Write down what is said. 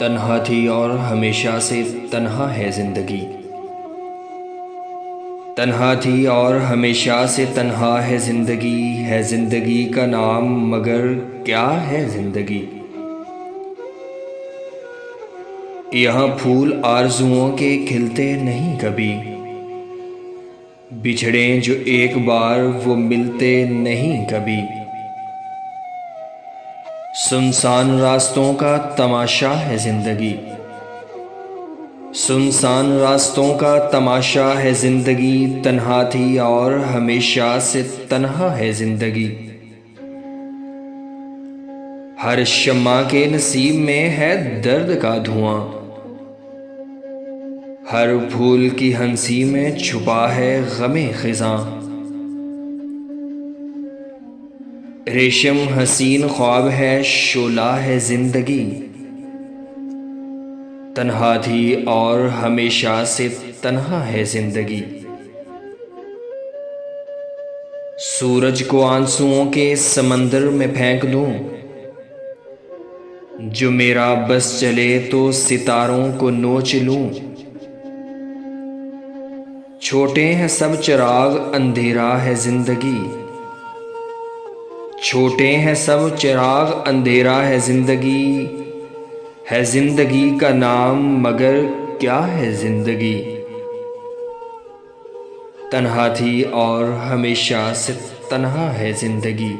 तन्हा थी और हमेशा से तन्हा है ज़िंदगी। तन्हा थी और हमेशा से तन्हा है ज़िंदगी का नाम, मगर क्या है ज़िंदगी। यहाँ फूल आरज़ुओं के खिलते नहीं कभी, बिछड़े जो एक बार वो मिलते नहीं कभी। सुनसान रास्तों का तमाशा है ज़िंदगी, सुनसान रास्तों का तमाशा है ज़िंदगी। तन्हा थी और हमेशा से तन्हा है ज़िंदगी। हर शम्मा के नसीब में है दर्द का धुआं, हर फूल की हंसी में छुपा है गमे खिज़ां। रेशम हसीन ख्वाब है, शोला है ज़िंदगी। तन्हा थी और हमेशा से तन्हा है ज़िंदगी। सूरज को आंसुओं के समंदर में फेंक दूं, जो मेरा बस चले तो सितारों को नोच लूं। छोटे हैं सब चिराग, अंधेरा है ज़िंदगी। छोटे हैं सब चिराग, अंधेरा है ज़िंदगी का नाम, मगर क्या है ज़िंदगी। तन्हा थी और हमेशा से तन्हा है ज़िंदगी।